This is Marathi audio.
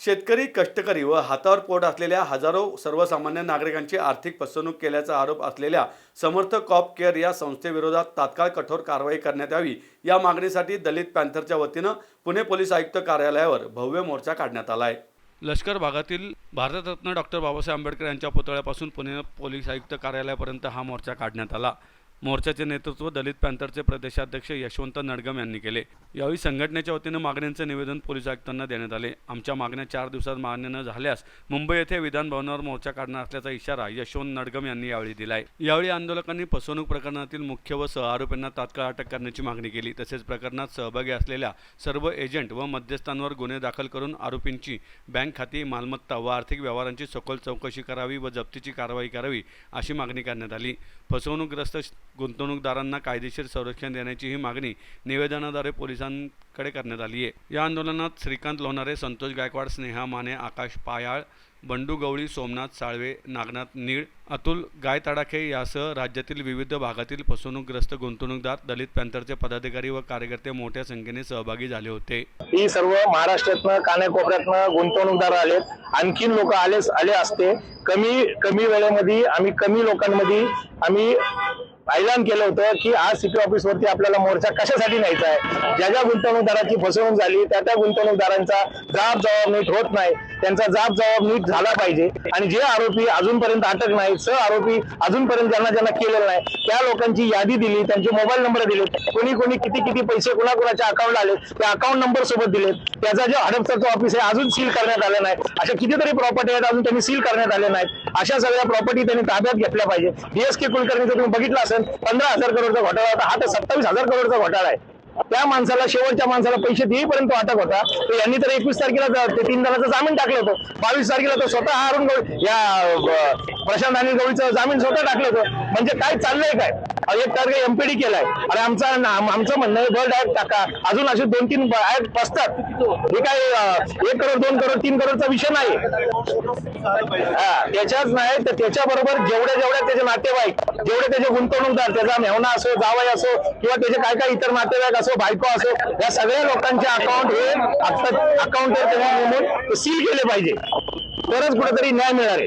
शेतकरी, कष्टकरी व हातावर पोट असलेल्या हजारो सर्वसामान्य नागरिकांची आर्थिक फसवणूक केल्याचा आरोप असलेल्या समर्थ कॉप केअर या संस्थेविरोधात तात्काळ कठोर कारवाई करण्यात यावी या मागणीसाठी दलित पॅंथरच्या वतीनं पुणे पोलीस आयुक्त कार्यालयावर भव्य मोर्चा काढण्यात आला आहे। लष्कर भागातील भारतरत्न डॉक्टर बाबासाहेब आंबेडकर यांच्या पुतळ्यापासून पुणे पोलीस आयुक्त कार्यालयापर्यंत हा मोर्चा काढण्यात आला। मोर्चाचे नेतृत्व दलित पॅंथरचे प्रदेशाध्यक्ष यशवंत नडगम यांनी केले। यावेळी संघटनेच्या वतीनं मागण्यांचे निवेदन पोलीस आयुक्तांना देण्यात आले। आमच्या मागण्या 4 दिवसात मान्य न झाल्यास मुंबई येथे विधान भवनावर मोर्चा काढणार असल्याचा इशारा यशवंत नडगम यांनी यावेळी दिलाय। यावेळी आंदोलकांनी फसवणूक प्रकरणातील मुख्य व सहआरोपींना तात्काळ अटक करण्याची मागणी केली। तसेच प्रकरणात सहभागी असलेल्या सर्व एजंट व मध्यस्थांवर गुन्हे दाखल करून आरोपींची बँक खाती, मालमत्ता व आर्थिक व्यवहारांची सखोल चौकशी करावी व जप्तीची कारवाई करावी अशी मागणी करण्यात आली। फसवणूकग्रस्त गुंतवणूकदारांना कायदेशीर संरक्षण देण्याची ही मागणी निवेदनाद्वारे पोलिसांकडे करण्यात आली आहे। या आंदोलनात श्रीकांत लोणारे, संतोष गायकवाड, स्नेहा माने, आकाश पायाळ, बंडू गवळी, सोमनाथ साळवे, नागनाथ नीळ, अतुल गायतडाखे यासह राज्यातील विविध भागातील फसवणूकग्रस्त गुंतवणूकदार, दलित पॅंथरचे पदाधिकारी व कार्यकर्ते मोठ्या संख्येने सहभागी झाले होते। ही सर्व महाराष्ट्रातनं कानाकोपऱ्यातनं गुंतवणूकदार आलेत, आणखीन लोक आले असते। कमी वेळेमध्ये आम्ही कमी लोकांमध्ये आम्ही ऐलान केलं होतं की आज सिटी ऑफिस वरती आपल्याला मोर्चा कशासाठी न्यायचा आहे। ज्या ज्या गुंतवणूकदाराची फसवणूक झाली त्या गुंतवणूकदारांचा जबाब नीट होत नाही, त्यांचा जबाब नीट झाला पाहिजे। आणि जे आरोपी अजूनपर्यंत अटक नाही, आरोपी अजूनपर्यंत ज्यांना केलेलं नाही त्या लोकांची यादी दिली, त्यांचे मोबाईल नंबर दिले, कोणी किती पैसे कुणाच्या अकाउंटला आले ते अकाउंट नंबर सोबत दिलेत। त्याचा जो हडपसरचं ऑफिस आहे अजून सील करण्यात आलं नाही। अशा कितीतरी प्रॉपर्टी आहेत अजून त्यांनी सील करण्यात आले नाहीत। अशा सगळ्या प्रॉपर्टी त्यांनी ताब्यात घेतल्या पाहिजे। DSK कुलकर्णीचं तुम्ही बघितलं असेल, 15,000 करोडचा घोटाळा होता, हा तर 27,000 करोडचा घोटाळा आहे। त्या माणसाला शेवटच्या माणसाला पैसे देईपर्यंत अटक होता। तर यांनी तर 21 तारखेला ते 3 जणांचं जामीन टाकलं होतं, 22 तारखेला तर स्वतः अरुण गवळी या प्रशांत अनिल गवळीचं जामीन स्वतः टाकलं होतं। म्हणजे काय चाललंय काय? 1 तारखे MPD केलाय आणि आमचं म्हणणं आहे वर्ल्ड ऍक्ट टाका, अजून असे 2-3 ऍक्ट बसतात। हे काय 1 करोड 2 करोड 3 करोडचा विषय नाही, त्याच्याच नाही तर त्याच्याबरोबर जेवढ्या त्याचे नातेवाईक, जेवढे त्याचे गुंतवणूकदार, त्याचा मेहना असो, जावई असो किंवा त्याचे काय इतर नातेवाईक असो, बायको असो, या सगळ्या लोकांचे अकाउंट हे अकाउंटवर त्यांनी नेमून सील केले पाहिजे, तरच कुठेतरी न्याय मिळणार आहे।